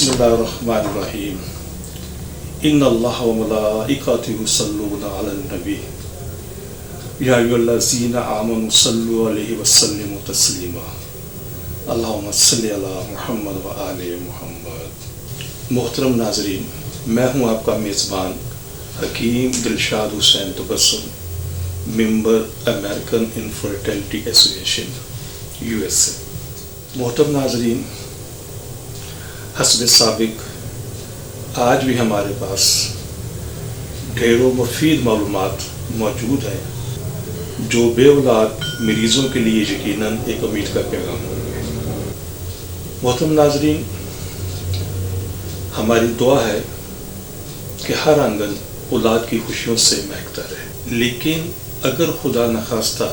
बिस्मिल्लाहिर्रहमानिर्रहीम इन्नल्लाह व मलाइकतहु युसल्लूना अलन नबी या अय्युहल्लज़ीना आमनु सल्लु अलैहि व सल्लिमु तस्लीमा अल्लाहुम्मा सल्लि अला मुहम्मद व आले मुहम्मद। मोहतरम नाज़रीन, मैं हूँ आपका मेज़बान Hakim Dilshad Hussain Tabassum, member American infertility association USA। मोहतरम नाज़रीन, हस्ब साबिक आज भी हमारे पास ढेरों मुफीद मालूमात मौजूद हैं जो बेऔलाद मरीज़ों के लिए यकीनन एक उम्मीद का पैगाम होंगे। मोहतरम नाज़रीन, हमारी दुआ है कि हर आंगन औलाद की खुशियों से महकता रहे, लेकिन अगर खुदा न खास्ता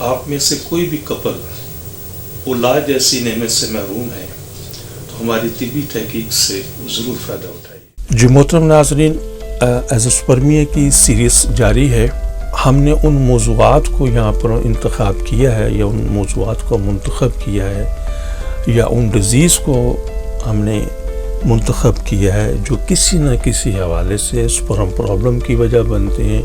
आप में से कोई भी कपल औलाद जैसी नेमत से महरूम है तो हमारी तिब्बी तहकीक से ज़रूर फ़ायदा उठाइए। जी मोहतरम नाज़रीन, एज़ोस्पर्मिया की सीरीज़ जारी है। हमने उन मौज़ूआत को यहाँ पर इंतख़ाब किया है या उन मौज़ूआत को मुंतख़ब किया है या उन डिज़ीज़ को हमने मुंतख़ब किया है जो किसी न किसी हवाले से स्पर्म प्रॉब्लम की वजह बनते हैं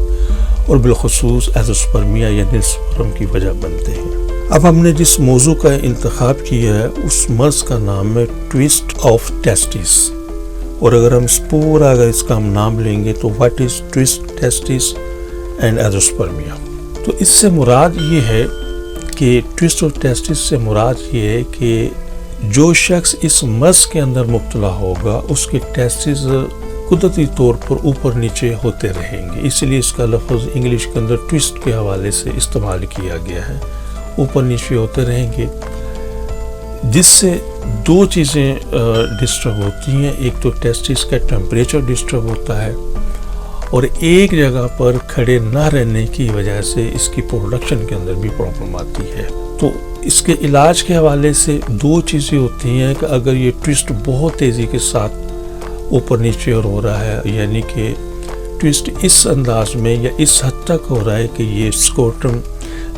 और बिलख़ुसूस एज़ोस्पर्मिया या निस्पर्म की वजह बनते हैं। अब हमने जिस मौजू का इंतख़ाब किया है उस मर्ज़ का नाम है ट्विस्ट ऑफ टेस्टिस, और अगर हम इसका हम नाम लेंगे तो what is twist testis and azoospermia. तो इससे मुराद ये है कि ट्विस्ट ऑफ टेस्टिस से मुराद ये है कि जो शख्स इस मर्ज़ के अंदर मुब्तला होगा उसके टेस्टिस कुदरती तौर पर ऊपर नीचे होते रहेंगे, इसलिए इसका लफ्ज़ इंग्लिश के अंदर ट्विस्ट के हवाले से इस्तेमाल किया गया है। ऊपर नीचे होते रहेंगे, जिससे दो चीज़ें डिस्टर्ब होती हैं। एक तो टेस्टिस का टेम्परेचर डिस्टर्ब होता है और एक जगह पर खड़े ना रहने की वजह से इसकी प्रोडक्शन के अंदर भी प्रॉब्लम आती है। तो इसके इलाज के हवाले से दो चीज़ें होती हैं कि अगर ये ट्विस्ट बहुत तेज़ी के साथ ऊपर नीचे हो रहा है, यानी कि ट्विस्ट इस अंदाज में या इस हद तक हो रहा है कि ये स्कोर्टम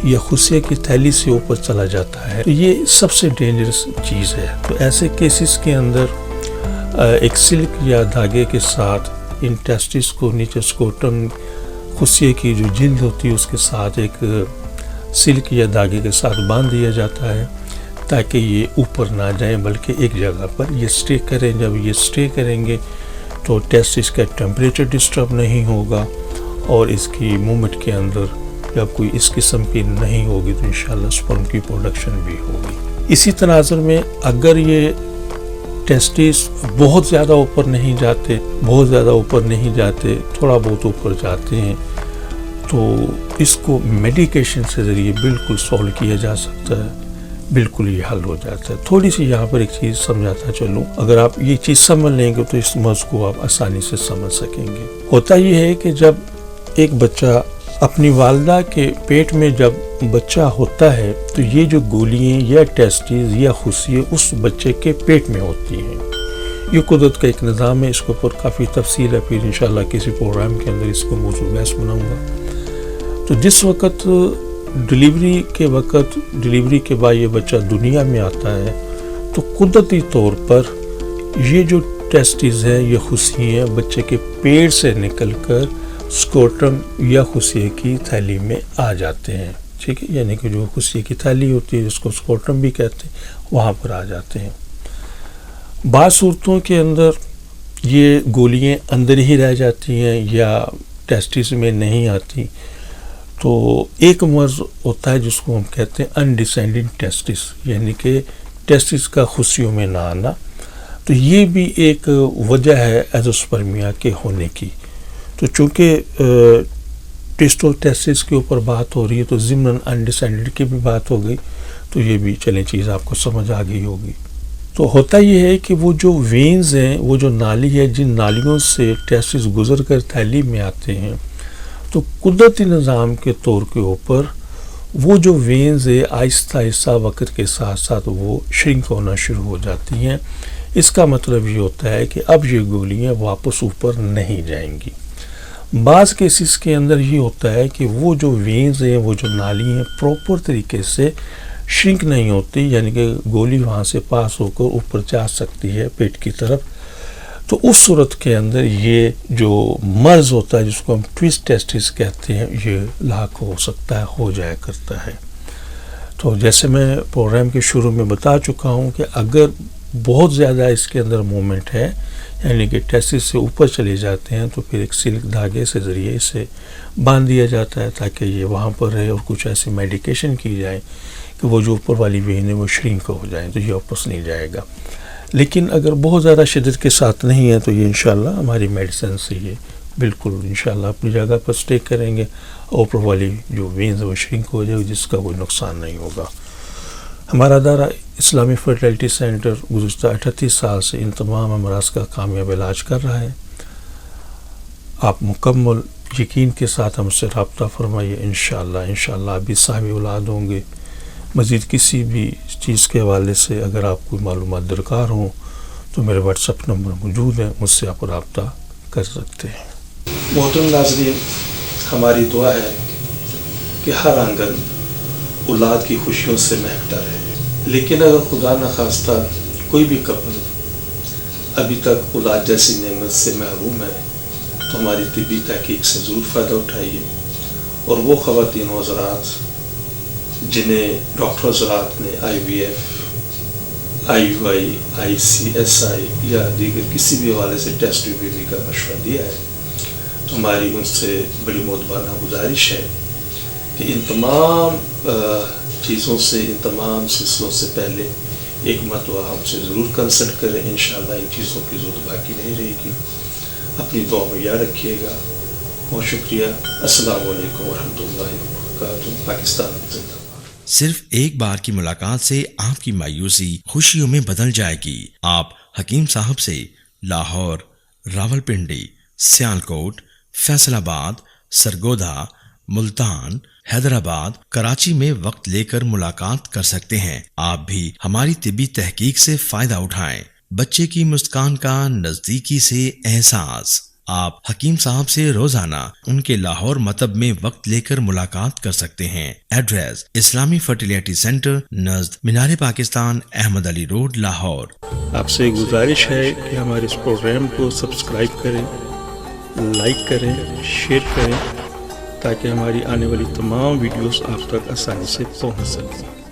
या खुसिया की थैली से ऊपर चला जाता है, तो ये सबसे डेंजरस चीज़ है। तो ऐसे केसेस के अंदर एक सिल्क या धागे के साथ इन टेस्टिस को नीचे स्कोर्टम खुसिया की जो जिल्द होती है उसके साथ एक सिल्क या धागे के साथ बांध दिया जाता है ताकि ये ऊपर ना जाए बल्कि एक जगह पर ये स्टे करें। जब ये स्टे करेंगे तो टेस्टिस का टेम्परेचर डिस्टर्ब नहीं होगा और इसकी मूवमेंट के अंदर जब कोई इस किस्म की नहीं होगी तो इंशाल्लाह स्पर्म की प्रोडक्शन भी होगी। इसी तनाज़ुर में अगर ये टेस्टिस बहुत ज़्यादा ऊपर नहीं जाते, थोड़ा बहुत ऊपर जाते हैं, तो इसको मेडिकेशन से ज़रिए बिल्कुल सॉल्व किया जा सकता है, बिल्कुल ये हल हो जाता है। थोड़ी सी यहाँ पर एक चीज़ समझाता चलूँ, अगर आप ये चीज़ समझ लेंगे तो इस मर्ज़ को आप आसानी से समझ सकेंगे। होता ये है कि जब एक बच्चा अपनी वालिदा के पेट में जब बच्चा होता है तो ये जो गोलियाँ या टेस्टिस या खुसियाँ उस बच्चे के पेट में होती हैं। ये कुदरत का एक निज़ाम है, इसके ऊपर काफ़ी तफसील है, फिर इंशाल्लाह किसी प्रोग्राम के अंदर इसको मौजूद बहस बनाऊँगा। तो जिस वक़्त डिलीवरी के बाद ये बच्चा दुनिया में आता है तो कुदरती तौर पर ये जो टेस्टिस है ये खुसियाँ बच्चे के पेट से निकलकर स्कोर्टम या खुसिया की थैली में आ जाते हैं, ठीक है, यानी कि जो खुसिया की थैली होती है जिसको स्कोर्टम भी कहते हैं वहाँ पर आ जाते हैं। बाज़ सूरतों के अंदर ये गोलियाँ अंदर ही रह जाती हैं या टेस्टिस में नहीं आती। तो एक मर्ज़ होता है जिसको हम कहते हैं अनडिसेंडिंग टेस्टिस, यानी कि टेस्टिस का खुशियों में ना आना। तो ये भी एक वजह है एज़ोस्पर्मिया के होने की। तो चूँकि ट्विस्ट ऑफ टेस्टिस के ऊपर बात हो रही है तो ज़िम्नन अनडिसेंडेड की भी बात हो गई, तो ये भी चलें चीज़ आपको समझ आ गई होगी। तो होता ये है कि वो जो वेन्स हैं, वो जो नाली है, जिन नालियों से टेस्टिस गुजर कर थैली में आते हैं, तो कुदरती निज़ाम के तौर के ऊपर वो जो वेन्स है आहिस्ता आहिस्ता वक्त के साथ साथ वो श्रिंक होना शुरू हो जाती हैं। इसका मतलब ये होता है कि अब ये गोलियाँ वापस ऊपर नहीं जाएंगी। बाज़ केसेस के अंदर ये होता है कि वो जो वेन्स हैं, वो जो नाली हैं प्रॉपर तरीके से شرنک نہیں ہوتی، یعنی کہ گولی وہاں سے پاس ہو کر اوپر جا سکتی ہے پیٹ کی طرف. تو اس صورت کے اندر یہ جو مرض ہوتا ہے جس کو ہم ٹویسٹ ٹیسٹس کہتے ہیں، یہ لاحق ہو سکتا ہے، ہو جایا کرتا ہے. تو جیسے میں پروگرام کے شروع میں بتا چکا ہوں کہ اگر بہت زیادہ اس کے اندر مومنٹ ہے، یعنی کہ ٹیسٹس سے اوپر چلے جاتے ہیں، تو پھر ایک سلک دھاگے سے ذریعے اسے باندھ دیا جاتا ہے تاکہ یہ وہاں پر رہے، اور کچھ ایسی میڈیکیشن کی جائے کہ وہ جو اوپر والی وین ہے وہ شرنک ہو جائیں تو یہ واپس نہیں جائے گا. لیکن اگر بہت زیادہ شدت کے ساتھ نہیں ہے تو یہ انشاءاللہ ہماری میڈیسن سے یہ بالکل انشاءاللہ اپنی جگہ پر سٹے کریں گے، اوپر والی جو وینز وہ شرنک ہو جائے گی، جس کا کوئی نقصان نہیں ہوگا. ہمارا ادارہ اسلامی فرٹیلٹی سینٹر گزشتہ 38 سال سے ان تمام امراض کا کامیاب علاج کر رہا ہے. آپ مکمل یقین کے ساتھ ہم سے رابطہ فرمائیے، انشاءاللہ آپ بھی صاحب اولاد ہوں گے. مزید کسی بھی چیز کے حوالے سے اگر آپ کو معلومات درکار ہوں تو میرے واٹس ایپ نمبر موجود ہیں، مجھ سے آپ رابطہ کر سکتے ہیں. محترم ناظرین، ہماری دعا ہے کہ ہر آنگن اولاد کی خوشیوں سے مہکتا رہے. لیکن اگر خدا نخواستہ کوئی بھی کپل ابھی تک اولاد جیسی نعمت سے محروم ہے تو ہماری طبی تحقیق سے ضرور فائدہ اٹھائیے. اور وہ خواتین و حضرات جنہیں ڈاکٹر حضرات نے IVF، IUI، ICSI یا دیگر کسی بھی حوالے سے ٹیسٹ ریویو کا مشورہ دیا ہے، تو ہماری ان سے بڑی معتبرانہ گزارش ہے کہ ان تمام چیزوں سے، ان تمام سلسلوں سے پہلے ایک مرتبہ ہم سے ضرور کنسلٹ کریں. انشاءاللہ ان چیزوں کی ضرورت باقی نہیں رہے گی. اپنی دعا میں یاد رکھیے گا. بہت شکریہ. السلام علیکم ورحمۃ اللہ وبرکاتہ. پاکستان زندہ باد. صرف ایک بار کی ملاقات سے آپ کی مایوسی خوشیوں میں بدل جائے گی. آپ حکیم صاحب سے لاہور، راولپنڈی، سیالکوٹ، فیصل آباد، سرگودا، ملتان، حیدرآباد، کراچی میں وقت لے کر ملاقات کر سکتے ہیں. آپ بھی ہماری طبی تحقیق سے فائدہ اٹھائیں. بچے کی مسکان کا نزدیکی سے احساس. آپ حکیم صاحب سے روزانہ ان کے لاہور مطب میں وقت لے کر ملاقات کر سکتے ہیں. ایڈریس: اسلامی فرٹیلیٹی سینٹر نزد مینار پاکستان، احمد علی روڈ، لاہور. آپ سے گزارش ہے کہ ہمارے اس پروگرام کو سبسکرائب کریں، لائک کریں، شیئر کریں تاکہ ہماری آنے والی تمام ویڈیوز آپ تک آسانی سے پہنچ سکیں.